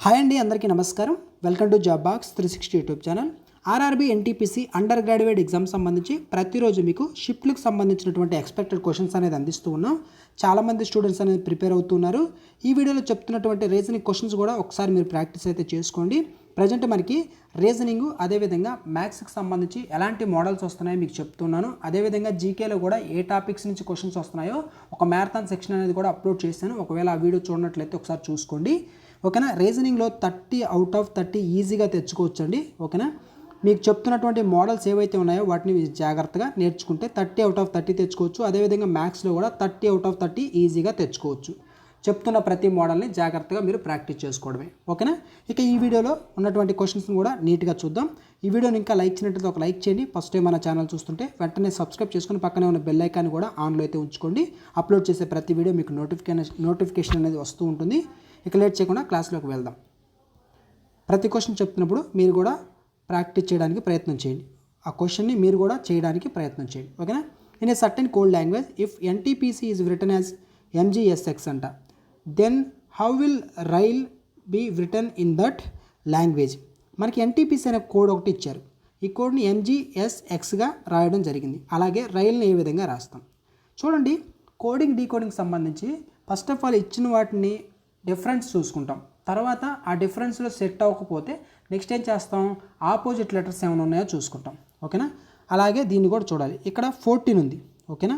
Hi అండి, అందరికీ నమస్కారం. Welcome to job box 360 YouTube channel. RRB NTPC under graduate exam సంబంధించి ప్రతిరోజు మీకు షిఫ్ట్లకు సంబంధించినటువంటి ఎక్స్పెక్టెడ్ క్వశ్చన్స్ అనేది అందిస్తూ ఉన్నాం. చాలామంది స్టూడెంట్స్ అనేది ప్రిపేర్ అవుతున్నారు. ఈ వీడియోలో చెప్తున్నటువంటి రీజనింగ్ క్వశ్చన్స్ కూడా ఒకసారి మీరు ప్రాక్టీస్ అయితే చేసుకోండి. ప్రజెంట్ మనకి రీజనింగ్ అదేవిధంగా మ్యాథ్స్కి సంబంధించి ఎలాంటి మోడల్స్ వస్తున్నాయో మీకు చెప్తున్నాను. అదేవిధంగా జీకేలో కూడా ఏ టాపిక్స్ నుంచి క్వశ్చన్స్ వస్తున్నాయో ఒక మ్యారథాన్ సెక్షన్ అనేది కూడా అప్లోడ్ చేశాను. ఒకవేళ ఆ వీడియో చూడనట్లయితే ఒకసారి చూసుకోండి. ఓకేనా. రీజనింగ్లో 30 అవుట్ ఆఫ్ 30 ఈజీగా తెచ్చుకోవచ్చండి. ఓకేనా. మీకు చెప్తున్నటువంటి మోడల్స్ ఏవైతే ఉన్నాయో వాటిని జాగ్రత్తగా నేర్చుకుంటే 30 అవుట్ ఆఫ్ 30 తెచ్చుకోవచ్చు. అదేవిధంగా మ్యాథ్స్లో కూడా 30 అవుట్ ఆఫ్ 30 ఈజీగా తెచ్చుకోవచ్చు. చెప్తున్న ప్రతి మోడల్ని జాగ్రత్తగా మీరు ప్రాక్టీస్ చేసుకోవడమే. ఓకేనా. ఇక ఈ వీడియోలో ఉన్నటువంటి క్వశ్చన్స్ని కూడా నీట్గా చూద్దాం. ఈ వీడియోని ఇంకా లైక్ చేయనట్లయితే ఒక లైక్ చేయండి. ఫస్ట్ టైం మన ఛానల్ చూస్తుంటే వెంటనే సబ్స్క్రైబ్ చేసుకుని పక్కనే ఉన్న బెల్ ఐకాన్ కూడా ఆన్లో అయితే ఉంచుకోండి. అప్లోడ్ చేసే ప్రతి వీడియో మీకు నోటిఫికేషన్ అనేది వస్తూ ఉంటుంది. ఇక లేట్ చేయకుండా క్లాస్లోకి వెళ్దాం. ప్రతి క్వశ్చన్ చెప్తున్నప్పుడు మీరు కూడా ప్రాక్టీస్ చేయడానికి ప్రయత్నం చేయండి. ఆ క్వశ్చన్ని మీరు కూడా చేయడానికి ప్రయత్నం చేయండి. ఓకేనా. In a certain code language if NTPC is written as MGSX అంట, then how will rail be written in that language. మనకి ఎన్టీపీసీ అనే కోడ్ ఒకటి ఇచ్చారు. ఈ కోడ్ని ఎంజీఎస్ఎక్స్గా రాయడం జరిగింది. అలాగే రైల్ని ఏ విధంగా రాస్తాం చూడండి. కోడింగ్ డీకోడింగ్ సంబంధించి ఫస్ట్ ఆఫ్ ఆల్ ఇచ్చిన వాటిని డిఫరెన్స్ చూసుకుంటాం. తర్వాత ఆ డిఫరెన్స్లో సెట్ అవ్వకపోతే నెక్స్ట్ ఏం చేస్తాం, ఆపోజిట్ లెటర్స్ ఏమైనా ఉన్నాయో చూసుకుంటాం. ఓకేనా. అలాగే దీన్ని కూడా చూడాలి. ఇక్కడ 14 ఉంది. ఓకేనా.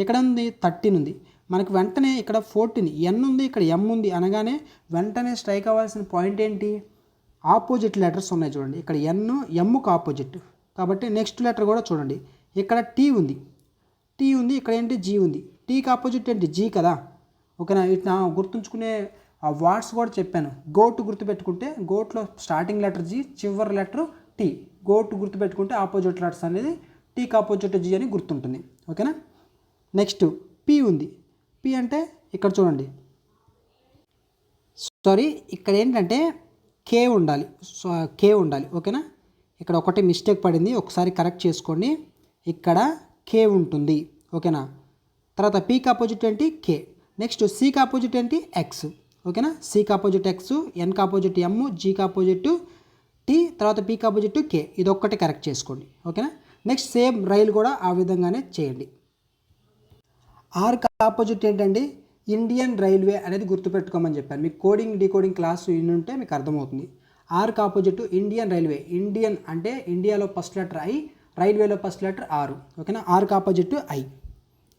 ఇక్కడ ఉంది 13 ఉంది. మనకి వెంటనే ఇక్కడ 14 ఎన్ ఉంది, ఇక్కడ ఎం ఉంది అనగానే వెంటనే స్ట్రైక్ అవ్వాల్సిన పాయింట్ ఏంటి, ఆపోజిట్ లెటర్స్ ఉన్నాయి చూడండి. ఇక్కడ ఎన్ ఎమ్కు ఆపోజిట్ కాబట్టి నెక్స్ట్ లెటర్ కూడా చూడండి. ఇక్కడ టీ ఉంది, ఇక్కడ ఏంటి జీ ఉంది. టీకి ఆపోజిట్ ఏంటి జీ కదా. ఓకేనా. ఇట్లా గుర్తుంచుకునే ఆ వర్డ్స్ కూడా చెప్పాను. గోటు గుర్తుపెట్టుకుంటే గోట్లో స్టార్టింగ్ లెటర్ జీ, చివరి లెటర్ టీ. గోటు గుర్తుపెట్టుకుంటే ఆపోజిట్ లెటర్స్ అనేది టీకి ఆపోజిట్ జీ అని గుర్తుంటుంది. ఓకేనా. నెక్స్ట్ పి ఉంది. పి అంటే ఇక్కడ చూడండి, సారీ ఇక్కడ ఏంటంటే కే ఉండాలి, ఓకేనా. ఇక్కడ ఒకటి మిస్టేక్ పడింది, ఒకసారి కరెక్ట్ చేసుకోండి. ఇక్కడ కే ఉంటుంది. ఓకేనా. తర్వాత పీకి ఆపోజిట్ ఏంటి కే. నెక్స్ట్ సికి ఆపోజిట్ ఏంటి ఎక్స్. ఓకేనా. సికి ఆపోజిట్ ఎక్స్, ఎన్కి ఆపోజిట్ ఎమ్, జీకి ఆపోజిట్ టీ, తర్వాత పీకి ఆపోజిట్ కే. ఇది ఒక్కటి కరెక్ట్ చేసుకోండి. ఓకేనా. నెక్స్ట్ సేమ్ రైలు కూడా ఆ విధంగానే చేయండి. ఆర్కి ఆపోజిట్ ఏంటండి ఇండియన్ రైల్వే అనేది గుర్తుపెట్టుకోమని చెప్పాను. మీకు కోడింగ్ డీకోడింగ్ క్లాసు ఉంటే మీకు అర్థమవుతుంది. ఆర్కి ఆపోజిట్ ఇండియన్ రైల్వే. ఇండియన్ అంటే ఇండియాలో ఫస్ట్ లెటర్ ఐ, రైల్వేలో ఫస్ట్ లెటర్ ఆరు. ఓకేనా. ఆర్కి ఆపోజిట్ ఐ.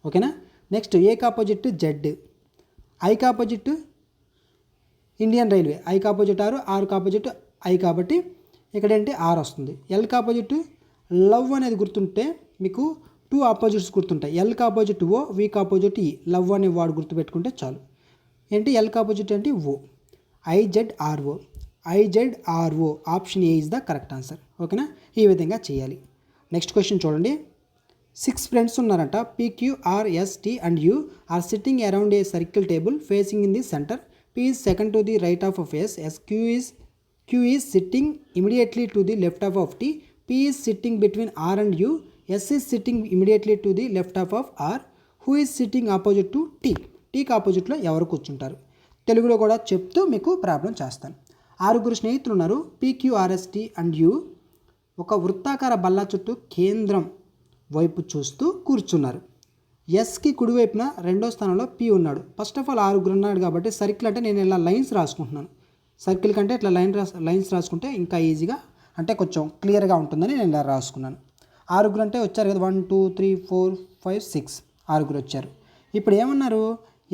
ఓకేనా. నెక్స్ట్ ఏకి ఆపోజిట్ జెడ్, ఐకి ఆపోజిట్ ఇండియన్ రైల్వే. ఐకి ఆపోజిట్ ఆరు, ఆర్కి ఆపోజిట్ ఐ కాబట్టి ఇక్కడ ఏంటి ఆర్ వస్తుంది. ఎల్కి ఆపోజిట్ లవ్ అనేది గుర్తుంటే మీకు 2 ఆపోజిట్స్ గుర్తుంటాయి. ఎల్కి ఆపోజిట్ ఓ, వీకి ఆపోజిట్ ఈ. లవ్ అనే వాడు గుర్తుపెట్టుకుంటే చాలు. ఏంటి ఎల్కి ఆపోజిట్ ఏంటి O. IZRO option A is the correct answer. ఓకేనా. ఈ విధంగా చేయాలి. నెక్స్ట్ క్వశ్చన్ చూడండి. 6 ఫ్రెండ్స్ ఉన్నారంట. PQRST and U are sitting around a circle table facing in the center. P is second to the right of S. Q is sitting immediately to the left of T. P is sitting between R and U. S is sitting immediately to the left of R. Who is sitting opposite to T? Tకి ఆపోజిట్లో ఎవరు కూర్చుంటారు. తెలుగులో కూడా చెప్తూ మీకు problem చేస్తాను. 6 స్నేహితులు ఉన్నారు. PQRST అండ్ యూ ఒక వృత్తాకార బల్ల చుట్టూ కేంద్రం వైపు చూస్తూ కూర్చున్నారు. ఎస్కి కుడివైపున రెండో స్థానంలో పి ఉన్నాడు. ఫస్ట్ ఆఫ్ ఆల్ 6 ఉన్నాడు కాబట్టి సర్కిల్ అంటే నేను ఇలా లైన్స్ రాసుకుంటున్నాను. సర్కిల్ కంటే ఇట్లా లైన్స్ రాసుకుంటే ఇంకా ఈజీగా అంటే కొంచెం క్లియర్గా ఉంటుందని నేను ఇలా రాసుకున్నాను. 6 అంటే వచ్చారు కదా, 1 2 3 4 5 6 6 వచ్చారు. ఇప్పుడు ఏమన్నారు,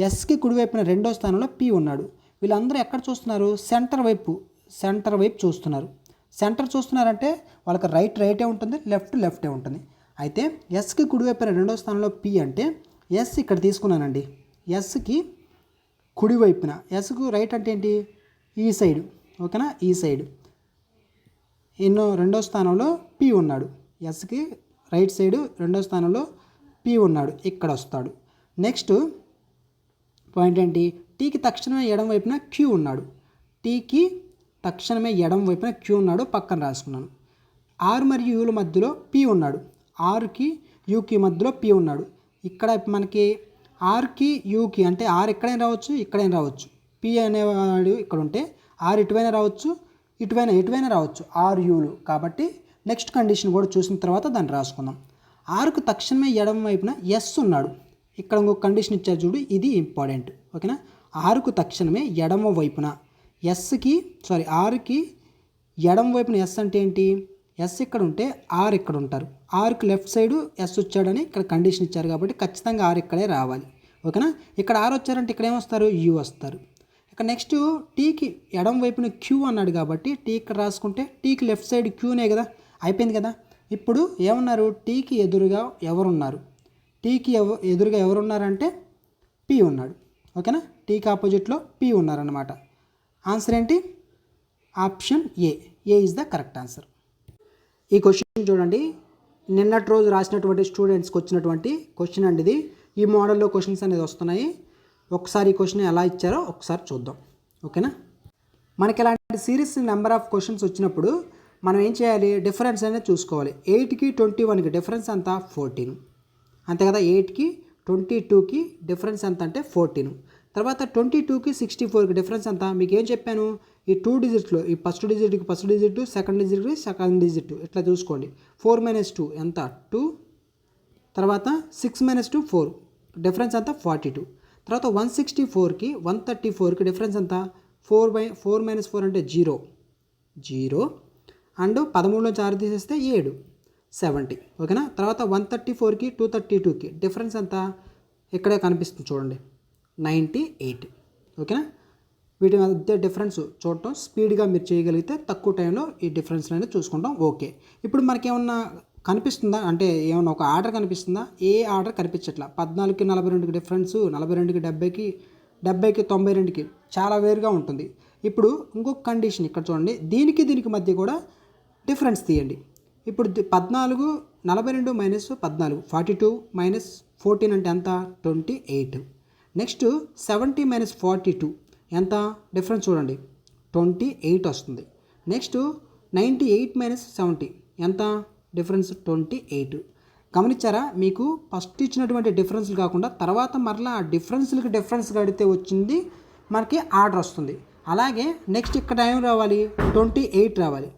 ఎస్కి కుడివైపున రెండో స్థానంలో పి ఉన్నాడు. వీళ్ళందరూ ఎక్కడ చూస్తున్నారు, సెంటర్ వైపు చూస్తున్నారు. సెంటర్ చూస్తున్నారంటే వాళ్ళకి రైటే ఉంటుంది, లెఫ్టే ఉంటుంది. అయితే ఎస్కి కుడివైపున రెండో స్థానంలో పి అంటే ఎస్ ఇక్కడ తీసుకున్నానండి. ఎస్కి కుడివైపున, ఎస్కు రైట్ అంటే ఏంటి ఈ సైడ్. ఓకేనా. ఈ సైడ్ రెండో స్థానంలో పి ఉన్నాడు. ఎస్కి రైట్ సైడ్ రెండో స్థానంలో పి ఉన్నాడు, ఇక్కడ వస్తాడు. నెక్స్ట్ పాయింట్ ఏంటి, టీకి తక్షణమే ఎడం వైపున క్యూ ఉన్నాడు. టీకి తక్షణమే ఎడం వైపున క్యూ ఉన్నాడు, పక్కన రాసుకున్నాను. ఆర్ మరియు యూల మధ్యలో పి ఉన్నాడు. ఆర్కి యూకి మధ్యలో పి ఉన్నాడు. ఇక్కడ మనకి ఆర్కి యూకి అంటే ఆర్ ఎక్కడైనా రావచ్చు, ఇక్కడైనా రావచ్చు. పి అనేవాడు ఇక్కడ ఉంటే ఆర్ ఇటువైనా రావచ్చు, ఎటువైనా రావచ్చు, ఆర్ యూలు. కాబట్టి నెక్స్ట్ కండిషన్ కూడా చూసిన తర్వాత దాన్ని రాసుకుందాం. ఆర్కు తక్షణమే ఎడమ వైపున ఎస్ ఉన్నాడు. ఇక్కడ ఇంకొక కండిషన్ ఇచ్చారు చూడు, ఇది ఇంపార్టెంట్. ఓకేనా, ఆరుకు తక్షణమే ఎడమ వైపున ఆరుకి ఎడమ వైపున ఎస్ అంటే ఏంటి, ఎస్ ఇక్కడ ఉంటే ఆర్ ఇక్కడ ఉంటారు. ఆర్కు లెఫ్ట్ సైడు ఎస్ వచ్చాడని ఇక్కడ కండిషన్ ఇచ్చారు కాబట్టి ఖచ్చితంగా ఆర్ ఇక్కడే రావాలి. ఓకేనా, ఇక్కడ ఆర్ వచ్చారంటే ఇక్కడ ఏమొస్తారు, యూ వస్తారు. ఇక నెక్స్ట్ టీకి ఎడమ వైపున క్యూ అన్నాడు కాబట్టి టీ ఇక్కడ రాసుకుంటే టీకి లెఫ్ట్ సైడ్ క్యూనే కదా, అయిపోయింది కదా. ఇప్పుడు ఏమన్నారు, టీకి ఎదురుగా ఎవరున్నారు, ఎదురుగా ఎవరున్నారంటే పి ఉన్నాడు. ఓకేనా, టీకి ఆపోజిట్లో పి ఉన్నారన్నమాట. ఆన్సర్ ఏంటి, option A is the correct answer. ఈ క్వశ్చన్ చూడండి, నిన్నటి రోజు రాసినటువంటి స్టూడెంట్స్కి వచ్చినటువంటి క్వశ్చన్ అండి ఇది. ఈ మోడల్లో క్వశ్చన్స్ అనేది వస్తున్నాయి. ఒకసారి ఈ క్వశ్చన్ ఎలా ఇచ్చారో ఒకసారి చూద్దాం. ఓకేనా, మనకి ఇలాంటి సిరీస్ నెంబర్ ఆఫ్ క్వశ్చన్స్ వచ్చినప్పుడు మనం ఏం చేయాలి, డిఫరెన్స్ అనేది చూసుకోవాలి. 8కి 21కి డిఫరెన్స్ ఎంత, 14. అంతే కదా, 8కి 22కి డిఫరెన్స్ ఎంత అంటే 14. తర్వాత 22కి 64కి డిఫరెన్స్ ఎంత, మీకు ఏం చెప్పాను, ఈ 2 డిజిట్లో ఈ ఫస్ట్ డిజిట్, సెకండ్ డిజిట్ ఇట్లా చూసుకోండి. 4 - 2 ఎంత, 2. తర్వాత 6 - 2 4, డిఫరెన్స్ ఎంత 42. తర్వాత 164కి 134కి డిఫరెన్స్ ఎంత, 4 - 4 అంటే 0 అండ్ 13లో 6 తీసేస్తే 7, 70. ఓకేనా, తర్వాత 134కి 232కి డిఫరెన్స్ ఎంత, ఇక్కడే కనిపిస్తుంది చూడండి, 98. ఓకేనా, వీటి మధ్య డిఫరెన్స్ చూడటం స్పీడ్గా మీరు చేయగలిగితే తక్కువ టైంలో ఈ డిఫరెన్స్ అనేది చూసుకుంటాం. ఓకే, ఇప్పుడు మనకేమన్నా కనిపిస్తుందా అంటే ఏమన్నా ఒక ఆర్డర్ కనిపిస్తుందా, ఏ ఆర్డర్ కనిపించట్లా. 14కి 42కి డిఫరెన్స్, 42కి 70కి, 70కి 92కి చాలా వేరుగా ఉంటుంది. ఇప్పుడు ఇంకొక కండిషన్ ఇక్కడ చూడండి, దీనికి మధ్య కూడా డిఫరెన్స్ తీయండి. ఇప్పుడు 14 42 - 14 42 - 14 అంటే ఎంత, 28. నెక్స్ట్ 70 - 42 ఎంత, డిఫరెన్స్ చూడండి 28 వస్తుంది. నెక్స్ట్ 98 - 70 ఎంత, డిఫరెన్స్ 28. గమనించారా, మీకు ఫస్ట్ ఇచ్చినటువంటి డిఫరెన్స్లు కాకుండా తర్వాత మరలా ఆ డిఫరెన్స్ కడితే వచ్చింది మనకి ఆర్డర్ వస్తుంది. అలాగే నెక్స్ట్ ఇక్కడ ఏం రావాలి, 28 రావాలి.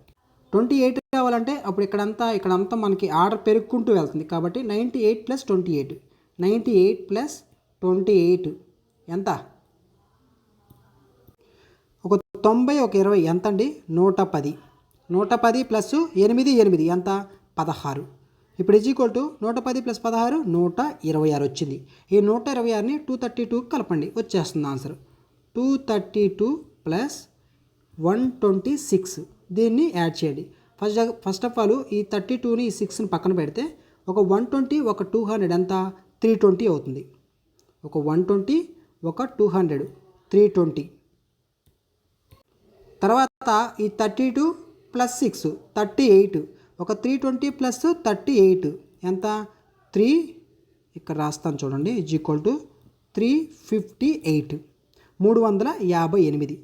28 రావాలంటే అప్పుడు ఇక్కడంతా మనకి ఆర్డర్ పెరుగుకుంటూ వెళ్తుంది. కాబట్టి 98 + 28, 98 + 28 ఎంత, ఒక 90, ఒక 20 ఎంత అండి, 110. 110 + 8 ఎంత, 16. ఇప్పుడు = 110 + 16 126 వచ్చింది. ఈ 126ని 232 కలపండి, వచ్చేస్తుంది ఆన్సర్. 232 + 126 దీన్ని యాడ్ చేయండి. ఫస్ట్ ఆఫ్ ఆల్ ఈ 32ని ఈ 6ని పక్కన పెడితే ఒక 120 ఒక 200 ఎంత, 320 అవుతుంది. ఒక 120 ఒక 200 320. తర్వాత ఈ 32 + 6 38, ఒక 320 + 38 ఎంత, 3 ఇక్కడ రాస్తాను చూడండి, = 358, 358.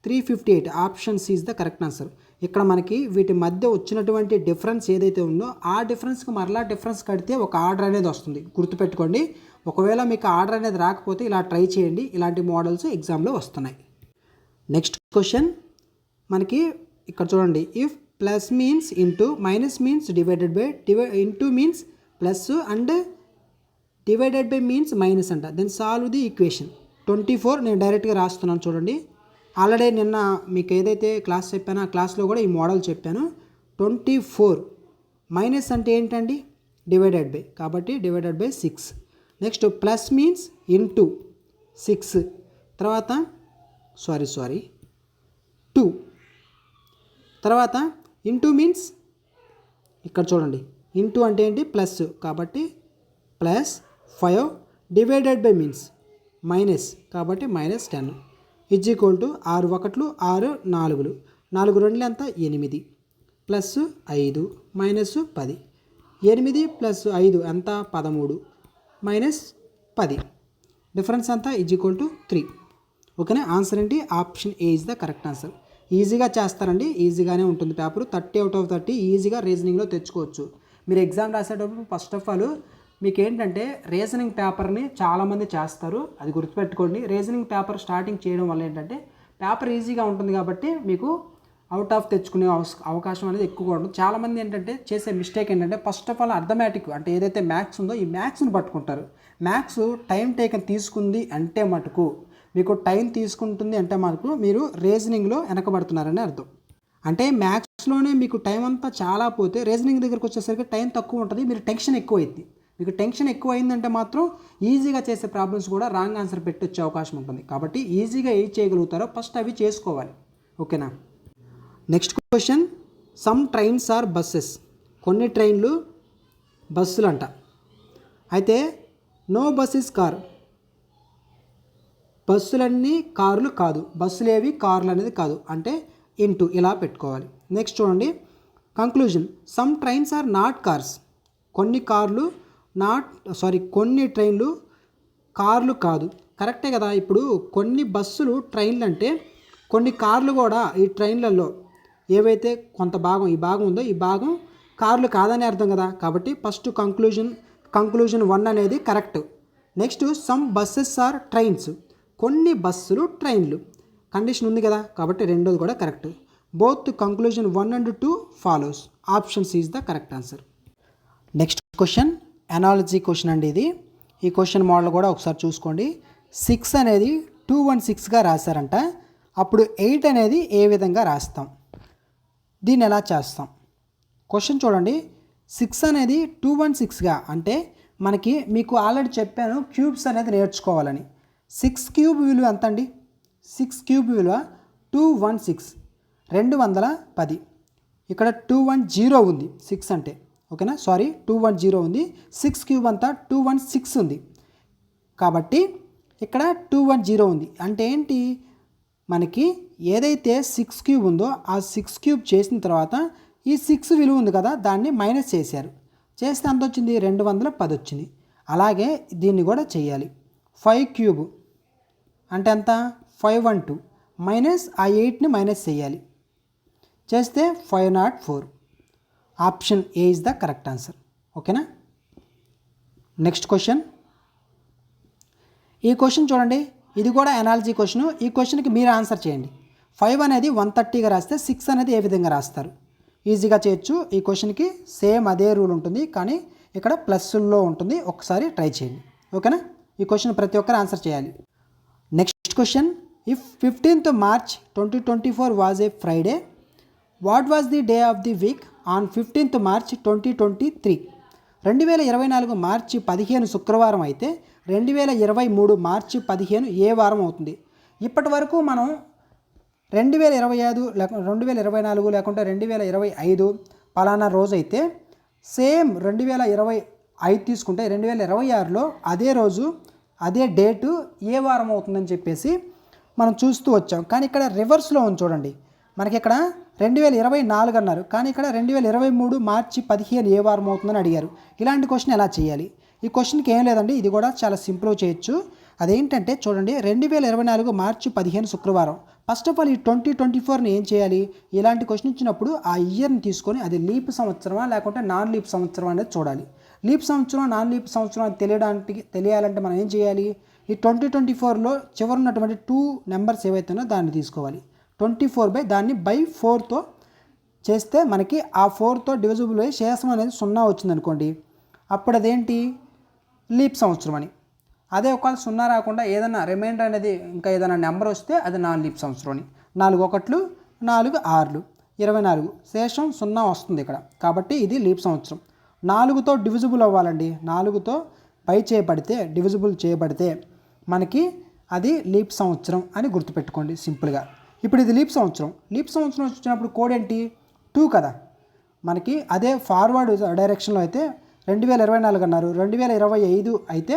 358 option C is the correct answer. ఇక్కడ మనకి వీటి మధ్య వచ్చినటువంటి డిఫరెన్స్ ఏదైతే ఉందో ఆ డిఫరెన్స్కి మరలా డిఫరెన్స్ కడితే ఒక ఆర్డర్ అనేది వస్తుంది, గుర్తుపెట్టుకోండి. ఒకవేళ మీకు ఆర్డర్ అనేది రాకపోతే ఇలా ట్రై చేయండి, ఇలాంటి మోడల్స్ ఎగ్జామ్లో వస్తున్నాయి. నెక్స్ట్ క్వశ్చన్ మనకి ఇక్కడ చూడండి, if plus means into minus means divided by into means plus and divided by means minus అంట, దెన్ సాల్వ్ ది ఈక్వేషన్. 24 నేను డైరెక్ట్గా రాస్తున్నాను చూడండి. ఆల్రెడీ నిన్న మీకు ఏదైతే క్లాస్ చెప్పానో ఆ క్లాస్లో కూడా ఈ మోడల్ చెప్పాను. 24 మైనస్ అంటే ఏంటండి, డివైడెడ్ బై, కాబట్టి divided by 6. Next plus means into 6, తర్వాత సారీ 2, తర్వాత ఇంటూ మీన్స్ ఇక్కడ చూడండి, ఇంటూ అంటే ఏంటి, ప్లస్, కాబట్టి +5 డివైడెడ్ బై మీన్స్ మైనస్, కాబట్టి -10 = 6 1 6 4 4 2 ఎంత, 8 +5 -10, 8 + 5 ఎంత, 13 -10, డిఫరెన్స్ ఎంత = 3. ఓకేనా, ఆన్సర్ ఏంటి, option A is the correct answer. ఈజీగా చేస్తారండి, ఈజీగానే ఉంటుంది పేపర్. 30 out of 30 ఈజీగా రీజనింగ్లో తెచ్చుకోవచ్చు. మీరు ఎగ్జామ్ రాసేటప్పుడు ఫస్ట్ ఆఫ్ ఆల్ మీకు ఏంటంటే రీజనింగ్ పేపర్ని చాలామంది చేస్తారు, అది గుర్తుపెట్టుకోండి. రీజనింగ్ పేపర్ స్టార్టింగ్ చేయడం వల్ల ఏంటంటే పేపర్ ఈజీగా ఉంటుంది కాబట్టి మీకు అవుట్ ఆఫ్ తెచ్చుకునే అవకాశం అనేది ఎక్కువగా ఉంటుంది. చాలామంది ఏంటంటే చేసే మిస్టేక్ ఏంటంటే ఫస్ట్ ఆఫ్ ఆల్ అర్థమెటిక్ అంటే ఏదైతే మ్యాథ్స్ ఉందో ఈ మ్యాథ్స్ని పట్టుకుంటారు. మ్యాథ్స్ టైం టేకన్ తీసుకుంది అంటే మటుకు మీకు టైం తీసుకుంటుంది అంటే మటుకు మీరు రీజనింగ్లో వెనకబడుతున్నారని అర్థం. అంటే మ్యాథ్స్లోనే మీకు టైం అంతా చాలా పోతే రీజనింగ్ దగ్గరికి వచ్చేసరికి టైం తక్కువ ఉంటుంది, మీరు టెన్షన్ ఎక్కువ అయింది. మీకు టెన్షన్ ఎక్కువ అయిందంటే మాత్రం ఈజీగా చేసే ప్రాబ్లమ్స్ కూడా రాంగ్ ఆన్సర్ పెట్టొచ్చే అవకాశం ఉంటుంది. కాబట్టి ఈజీగా ఏది చేయగలుగుతారో ఫస్ట్ అవి చేసుకోవాలి. ఓకేనా. Next question, some trains are buses. కొన్ని ట్రైన్లు బస్సులు అంట. అయితే నో బస్ ఇస్ కార్. బస్సులన్నీ కార్లు కాదు, బస్సులు ఏవి కార్లు అనేది కాదు అంటే ఇంటూ ఇలా పెట్టుకోవాలి. నెక్స్ట్ చూడండి, conclusion, some trains are not cars. కొన్ని ట్రైన్లు కార్లు కాదు. కరెక్టే కదా. ఇప్పుడు కొన్ని బస్సులు ట్రైన్లు అంటే కొన్ని కార్లు కూడా ఈ ట్రైన్లలో ఏవైతే కొంత భాగం ఈ భాగం ఉందో ఈ భాగం కార్లు కాదని అర్థం కదా. కాబట్టి ఫస్ట్ కంక్లూజన్ 1 అనేది correct. Next some buses are trains. కొన్ని బస్సులు ట్రైన్లు కండిషన్ ఉంది కదా, కాబట్టి రెండోది కూడా correct. Both conclusion 1 and 2 follows. Option C is the correct answer. Next question analogy question అండి ఇది. ఈ క్వశ్చన్ మోడల్ కూడా ఒకసారి చూసుకోండి. 6 అనేది 216గా రాశారంట. అప్పుడు 8 అనేది ఏ విధంగా రాస్తాం, దీన్ని ఎలా చేస్తాం? క్వశ్చన్ చూడండి. 6 అనేది 216గా అంటే మీకు ఆల్రెడీ చెప్పాను క్యూబ్స్ అనేది నేర్చుకోవాలని. 6 క్యూబ్ విలువ ఎంత అండి? 6 క్యూబ్ విలువ 216, 210. ఇక్కడ 210 ఉంది 6 అంటే, ఓకేనా. 210 ఉంది. 6 క్యూబ్ అంతా 216 ఉంది కాబట్టి ఇక్కడ 210 ఉంది. అంటే ఏంటి, మనకి ఏదైతే 6 క్యూబ్ ఉందో ఆ 6 క్యూబ్ చేసిన తర్వాత ఈ 6 విలువ ఉంది కదా దాన్ని మైనస్ చేశారు. చేస్తే ఎంత వచ్చింది? 210 వచ్చింది. అలాగే దీన్ని కూడా చేయాలి. 5 క్యూబ్ అంటే ఎంత? 512 మైనస్ ఆ 8ని మైనస్ చేయాలి. చేస్తే 504. Option A is the correct answer. ఓకేనా. Next question. ఈ క్వశ్చన్ చూడండి, ఇది కూడా ఎనాలజీ క్వశ్చన్. ఈ క్వశ్చన్కి మీరు ఆన్సర్ చేయండి. 5 అనేది 130గా రాస్తే 6 అనేది ఏ విధంగా రాస్తారు? ఈజీగా చేయొచ్చు. ఈ క్వశ్చన్కి సేమ్ అదే రూల్ ఉంటుంది, కానీ ఇక్కడ ప్లస్లో ఉంటుంది. ఒకసారి ట్రై చేయండి. ఓకేనా. ఈ క్వశ్చన్ ప్రతి ఒక్కరు ఆన్సర్ చేయాలి. Next question, if 15th March 2024 was a Friday, what was the day of the week on 15th March 2023? 2024 మార్చి 15 శుక్రవారం అయితే 2023 మార్చి 15 ఏ వారం అవుతుంది? ఇప్పటి వరకు మనం 2025 2024 లేకుంటే 2025 పలానా రోజు అయితే సేమ్ 2025 తీసుకుంటే 2026లో అదే రోజు అదే డేటు ఏ వారం అవుతుందని చెప్పేసి మనం చూస్తూ వచ్చాం. కానీ ఇక్కడ రివర్స్లో ఉంది చూడండి. మనకి ఇక్కడ 2024 అన్నారు, కానీ ఇక్కడ 2023 మార్చి 15 ఏ వారం అవుతుందని అడిగారు. ఇలాంటి క్వశ్చన్ ఎలా చేయాలి? ఈ క్వశ్చన్కి ఏం లేదండి, ఇది కూడా చాలా సింపుల్గా చేయొచ్చు. అదేంటంటే చూడండి, 2024 మార్చి 15 శుక్రవారం. ఫస్ట్ ఆఫ్ ఆల్ ఈ 2024ని ఏం చేయాలి? ఇలాంటి క్వశ్చన్ ఇచ్చినప్పుడు ఆ ఇయర్ని తీసుకొని అది లీప్ సంవత్సరమా లేకుంటే నాన్ లీప్ సంవత్సరం అనేది చూడాలి. లీప్ సంవత్సరం నాన్ లీప్ సంవత్సరం అని తెలియాలంటే మనం ఏం చేయాలి? ఈ 2024లో చివరి ఉన్నటువంటి 2 నెంబర్స్ ఏవైతున్నాయో దాన్ని తీసుకోవాలి. 24 దాన్ని బై 4తో చేస్తే మనకి ఆ 4తో డివిజిబుల్ అయ్యి శేషం అనేది 0 వచ్చిందనుకోండి, అప్పుడు అదేంటి? లీప్ సంవత్సరం అని. అదే ఒకవేళ 0 రాకుండా ఏదైనా రిమైండర్ అనేది ఇంకా ఏదైనా నెంబర్ వస్తే అది నాన్ లీప్ సంవత్సరం అని. 4 1లు 4 6లు 24 శేషం 0 వస్తుంది ఇక్కడ. కాబట్టి ఇది లీప్ సంవత్సరం. 4తో డివిజిబుల్ అవ్వాలండి. 4తో పై చేయబడితే డివిజిబుల్ చేయబడితే మనకి అది లీప్ సంవత్సరం అని గుర్తుపెట్టుకోండి సింపుల్గా. ఇప్పుడు ఇది లీప్ సంవత్సరం. లీప్ సంవత్సరం వచ్చినప్పుడు కోడ్ ఏంటి? 2 కదా. మనకి అదే ఫార్వర్డ్ డైరెక్షన్లో అయితే 2024 అన్నారు, 2025 అయితే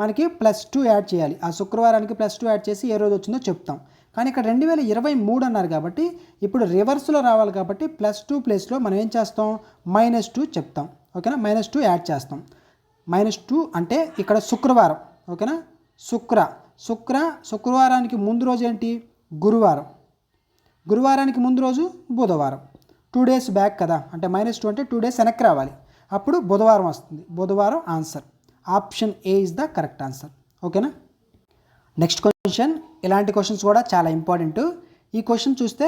మనకి +2 యాడ్ చేయాలి. ఆ శుక్రవారానికి +2 యాడ్ చేసి ఏ రోజు వచ్చిందో చెప్తాం. కానీ ఇక్కడ 2023 అన్నారు కాబట్టి ఇప్పుడు రివర్స్లో రావాలి కాబట్టి +2 ప్లేస్లో మనం ఏం చేస్తాం? -2 చెప్తాం. ఓకేనా. -2 యాడ్ చేస్తాం. -2 అంటే ఇక్కడ శుక్రవారం. ఓకేనా. శుక్రవారానికి ముందు రోజు ఏంటి? గురువారం. గురువారానికి ముందు రోజు బుధవారం. 2 డేస్ బ్యాక్ కదా, అంటే -2 అంటే 2 డేస్ వెనక్కి రావాలి. అప్పుడు బుధవారం వస్తుంది. బుధవారం answer. Option A is the correct answer. ఓకేనా. Next question. ఇలాంటి క్వశ్చన్స్ కూడా చాలా ఇంపార్టెంట్. ఈ క్వశ్చన్ చూస్తే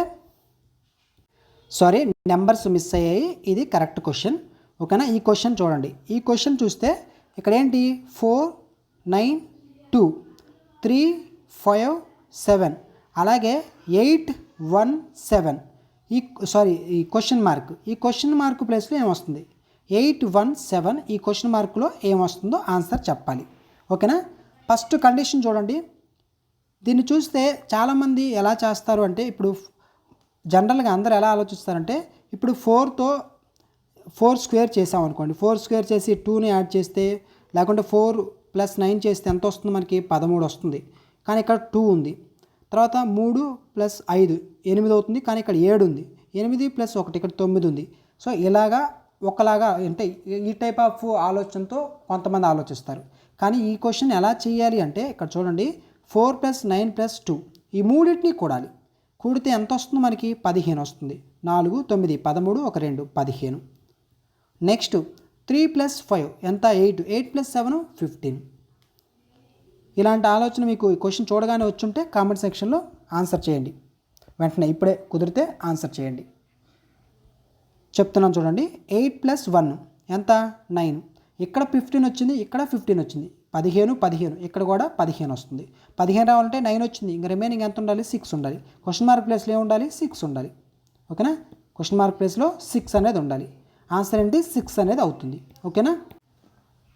నెంబర్స్ మిస్ అయ్యాయి, ఇది కరెక్ట్ క్వశ్చన్. ఓకేనా, ఈ క్వశ్చన్ చూడండి. ఈ క్వశ్చన్ చూస్తే ఇక్కడ ఏంటి 4 9 2 3 5 7 అలాగే 8 1 7 ఈ క్వశ్చన్ మార్క్ ప్లేస్లో ఏమొస్తుంది 8 1 7. ఈ క్వశ్చన్ మార్కులో ఏమొస్తుందో ఆన్సర్ చెప్పాలి. ఓకేనా, ఫస్ట్ కండిషన్ చూడండి. దీన్ని చూస్తే చాలామంది ఎలా చేస్తారు అంటే, ఇప్పుడు జనరల్గా అందరూ ఎలా ఆలోచిస్తారంటే, ఇప్పుడు 4తో 4 స్క్వేర్ చేసాం అనుకోండి, 4 స్క్వేర్ చేసి 2ని యాడ్ చేస్తే, లేకుంటే 4 + 9 చేస్తే ఎంత వస్తుంది మనకి 13 వస్తుంది. కానీ ఇక్కడ 2 ఉంది. తర్వాత 3 + 5 8 అవుతుంది, కానీ ఇక్కడ 7 ఉంది. 8 + 1 ఇక్కడ 9 ఉంది. సో ఇలాగా ఒకలాగా అంటే ఈ టైప్ ఆఫ్ ఆలోచనతో కొంతమంది ఆలోచిస్తారు. కానీ ఈ క్వశ్చన్ ఎలా చేయాలి అంటే, ఇక్కడ చూడండి 4 + 9 + 2 ఈ మూడింటిని కూడితే ఎంత వస్తుంది మనకి 15 వస్తుంది. 4 9 13 1 2 15. నెక్స్ట్ 3 + 5 ఎంత 8 8 + 7 15. ఇలాంటి ఆలోచన మీకు ఈ క్వశ్చన్ చూడగానే వచ్చుంటే కామెంట్ సెక్షన్లో ఆన్సర్ చేయండి. వెంటనే ఇప్పుడే కుదిరితే ఆన్సర్ చేయండి. చెప్తున్నాను చూడండి. 8 + 1 ఎంత 9. ఇక్కడ 15 వచ్చింది, ఇక్కడ 15 వచ్చింది. 15 ఇక్కడ కూడా 15 వస్తుంది. 15 రావాలంటే 9 వచ్చింది, ఇంకా రిమైనింగ్ ఎంత ఉండాలి 6 ఉండాలి. క్వశ్చన్ మార్క్ ప్లేస్లో ఏమి ఉండాలి 6 ఉండాలి. ఓకేనా, క్వశ్చన్ మార్క్ ప్లేస్లో 6 అనేది ఉండాలి. ఆన్సర్ ఏంటి 6 అనేది అవుతుంది. ఓకేనా,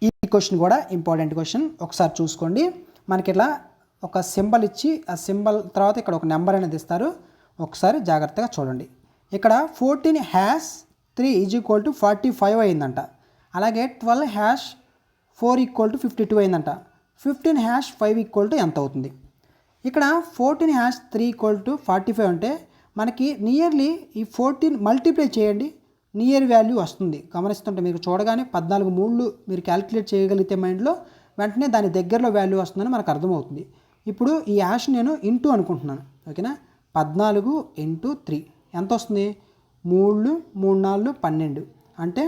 ఈ క్వశ్చన్ కూడా ఇంపార్టెంట్ క్వశ్చన్. ఒకసారి చూసుకోండి. మనకి ఇట్లా ఒక సింబల్ ఇచ్చి ఆ సింబల్ తర్వాత ఇక్కడ ఒక నెంబర్ అనేది ఇస్తారు. ఒకసారి జాగ్రత్తగా చూడండి. ఇక్కడ 14#3 = 45 అయిందంట. అలాగే 12#4 = 52 అయిందంట. 15#5 ఎంత అవుతుంది? ఇక్కడ 14#3 = 45 అంటే మనకి నియర్లీ ఈ 14 మల్టిప్లై చేయండి, నియర్ వాల్యూ వస్తుంది. గమనిస్తుంటే మీకు చూడగానే 14 3 మీరు క్యాలిక్యులేట్ చేయగలిగితే మైండ్లో వెంటనే దాని దగ్గరలో వాల్యూ వస్తుందని మనకు అర్థమవుతుంది. ఇప్పుడు ఈ యాష్ నేను ఇంటూ అనుకుంటున్నాను. ఓకేనా, 14 × 3 ఎంత వస్తుంది 3 3 4 12 అంటే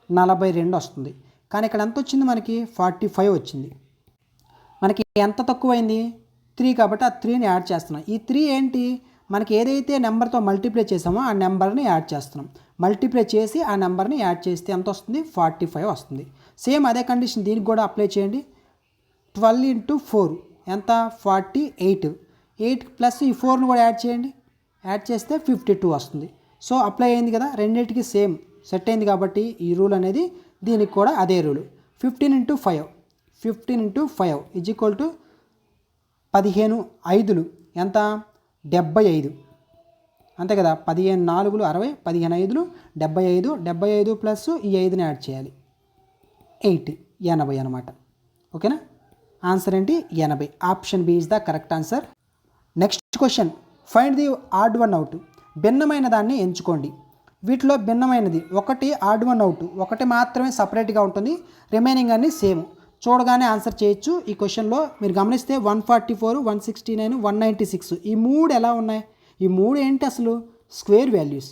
42 వస్తుంది. కానీ ఇక్కడ ఎంత వచ్చింది మనకి 45 వచ్చింది. మనకి ఎంత తక్కువైంది 3 కాబట్టి ఆ 3ని యాడ్ చేస్తున్నాం. ఈ 3 ఏంటి మనకి ఏదైతే నెంబర్తో మల్టిప్లై చేసామో ఆ నెంబర్ని యాడ్ చేస్తున్నాం. మల్టిప్లై చేసి ఆ నెంబర్ని యాడ్ చేస్తే ఎంత వస్తుంది 45 వస్తుంది. సేమ్ అదే కండిషన్ దీనికి కూడా అప్లై చేయండి. 12 × 4 ఎంత 48. 8 ప్లస్ ఈ 4ని కూడా యాడ్ చేయండి, యాడ్ చేస్తే 52 వస్తుంది. సో అప్లై అయింది కదా, రెండింటికి సేమ్ సెట్ అయింది కాబట్టి ఈ రూల్ అనేది దీనికి కూడా అదే రూల్. 15 × 5 = 15 5లు ఎంత 75 అంతే కదా. 15 4లు 60, 15 5లు 75. 75 ప్లస్ ఈ 5ని యాడ్ చేయాలి 80 అనమాట. ఓకేనా, ఆన్సర్ ఏంటి 80. Option B is the correct answer. Next question, find the odd one out. భిన్నమైన దాన్ని ఎంచుకోండి. వీటిలో భిన్నమైనది ఒకటి ఆడ్ వన్ అవుట్, ఒకటి మాత్రమే సపరేట్గా ఉంటుంది, రిమైనింగ్ అన్నీ సేమ్. చూడగానే ఆన్సర్ చేయొచ్చు. ఈ క్వశ్చన్లో మీరు గమనిస్తే 144 169 196 ఈ 3 ఎలా ఉన్నాయి? ఈ 3 ఏంటి అసలు స్క్వేర్ వాల్యూస్.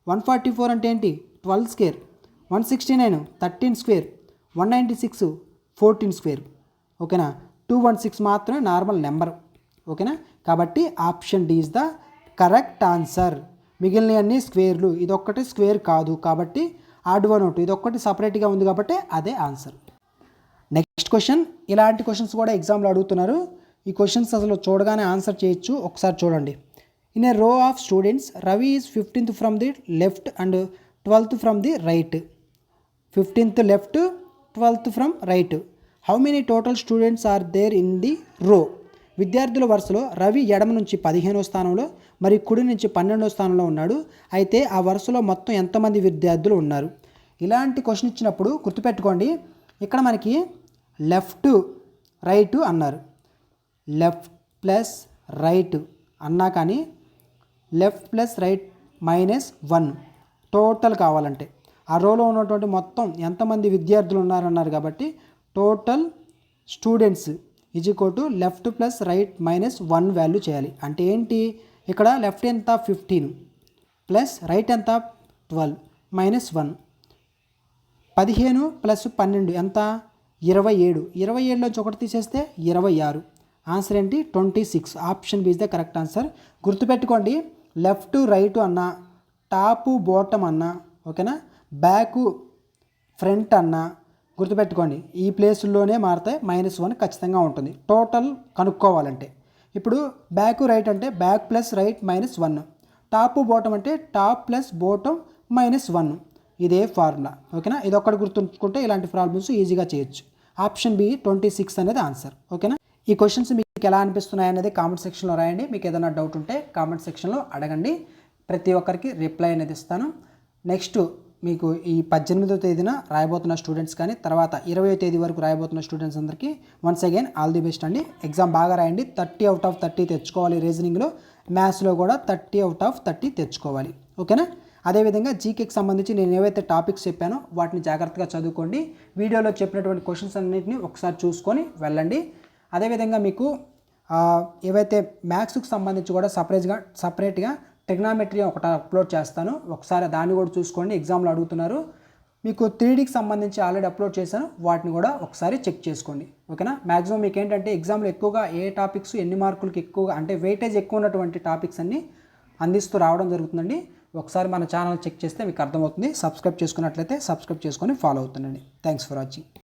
144 అంటే ఏంటి 12 స్క్వేర్, 169 13 స్క్వేర్, 196 14 స్క్వేర్. ఓకేనా, 216 మాత్రమే నార్మల్ నెంబర్. ఓకేనా, కాబట్టి option D is the correct answer. మిగిలిన అన్ని స్క్వేర్లు, ఇదొక్కటి స్క్వేర్ కాదు కాబట్టి ఆడ్ వన్ అవుట్, ఇదొక్కటి సపరేట్గా ఉంది కాబట్టి అదే ఆన్సర్. నెక్స్ట్ క్వశ్చన్, ఇలాంటి క్వశ్చన్స్ కూడా ఎగ్జామ్లో అడుగుతున్నారు. ఈ క్వశ్చన్స్ అసలు చూడగానే ఆన్సర్ చేయొచ్చు. ఒకసారి చూడండి. In a row of students Ravi is 15th from the left and 12th from the right. 15th left, 12th from right. How many total students are there in the row? విద్యార్థుల వరుసలో రవి ఎడమ నుంచి 15వ స్థానంలో మరియు కుడి నుంచి 12వ స్థానంలో ఉన్నాడు. అయితే ఆ వరుసలో మొత్తం ఎంతమంది విద్యార్థులు ఉన్నారు? ఇలాంటి క్వశ్చన్ ఇచ్చినప్పుడు గుర్తుపెట్టుకోండి, ఇక్కడ మనకి లెఫ్ట్ రైట్ అన్నారు. లెఫ్ట్ ప్లస్ రైట్ అన్నా కానీ లెఫ్ట్ ప్లస్ రైట్ -1 టోటల్ కావాలంటే ఆ రోలో ఉన్నటువంటి మొత్తం ఎంతమంది విద్యార్థులు ఉన్నారన్నారు కాబట్టి total students = left plus right -1 value చేయాలి. అంటే ఏంటి, ఇక్కడ లెఫ్ట్ ఎంత 15 ప్లస్ రైట్ ఎంత 12 -1. 15 + 12 ఎంత 27. 27లోంచి ఒకటి తీసేస్తే 26. ఆన్సర్ ఏంటి 26. Option B is the correct answer. గుర్తుపెట్టుకోండి, లెఫ్ట్ రైట్ అన్నా, టాపు బాటమ్ అన్నా, ఓకేనా, బ్యాకు ఫ్రంట్ అన్నా గుర్తుపెట్టుకోండి ఈ ప్లేసుల్లోనే మారుతాయి. -1 ఖచ్చితంగా ఉంటుంది టోటల్ కనుక్కోవాలంటే. ఇప్పుడు బ్యాక్ రైట్ అంటే back plus right -1, top bottom అంటే టాప్ ప్లస్ బాటమ్ -1. ఇదే ఫార్ములా, ఓకేనా. ఇది ఒక్కటి గుర్తుంచుకుంటే ఇలాంటి ప్రాబ్లమ్స్ ఈజీగా చేయొచ్చు. ఆప్షన్ బి 26 అనేది ఆన్సర్, ఓకేనా. ఈ క్వశ్చన్స్ మీకు ఎలా అనిపిస్తున్నాయి అనేది కామెంట్ సెక్షన్లో రాయండి. మీకు ఏదైనా డౌట్ ఉంటే కామెంట్ సెక్షన్లో అడగండి, ప్రతి ఒక్కరికి రిప్లై అనేది ఇస్తాను. నెక్స్ట్ మీకు ఈ 18వ తేదీన రాయబోతున్న స్టూడెంట్స్ కానీ తర్వాత 20వ తేదీ వరకు రాయబోతున్న స్టూడెంట్స్ అందరికీ once again all the best అండి. ఎగ్జామ్ బాగా రాయండి, 30 అవుట్ ఆఫ్ 30 తెచ్చుకోవాలి. రీజనింగ్లో, మ్యాథ్స్లో కూడా 30 అవుట్ ఆఫ్ 30 తెచ్చుకోవాలి, ఓకేనా. అదేవిధంగా జీకేకి సంబంధించి నేను ఏవైతే టాపిక్స్ చెప్పానో వాటిని జాగ్రత్తగా చదువుకోండి. వీడియోలో చెప్పినటువంటి క్వశ్చన్స్ అన్నింటినీ ఒకసారి చూసుకొని వెళ్ళండి. అదేవిధంగా మీకు ఏవైతే మ్యాథ్స్కి సంబంధించి కూడా సపరేట్గా ట్రిగ్నామెట్రీ ఒకటి అప్లోడ్ చేస్తాను, ఒకసారి దాన్ని కూడా చూసుకోండి. ఎగ్జామ్లో అడుగుతున్నారు. మీకు 3Dకి సంబంధించి ఆల్రెడీ అప్లోడ్ చేశాను, వాటిని కూడా ఒకసారి చెక్ చేసుకోండి, ఓకేనా. మ్యాక్సిమం మీకు ఏంటంటే ఎగ్జామ్లో ఎక్కువగా ఏ టాపిక్స్ ఎన్ని మార్కులకి ఎక్కువగా అంటే వెయిటేజ్ ఎక్కువ ఉన్నటువంటి టాపిక్స్ అన్ని అందిస్తూ రావడం జరుగుతుందండి. ఒకసారి మన ఛానల్ చెక్ చేస్తే మీకు అర్థమవుతుంది. సబ్స్క్రైబ్ చేసుకున్నట్లయితే సబ్స్క్రైబ్ చేసుకొని ఫాలో అవుతుండండి. Thanks for watching.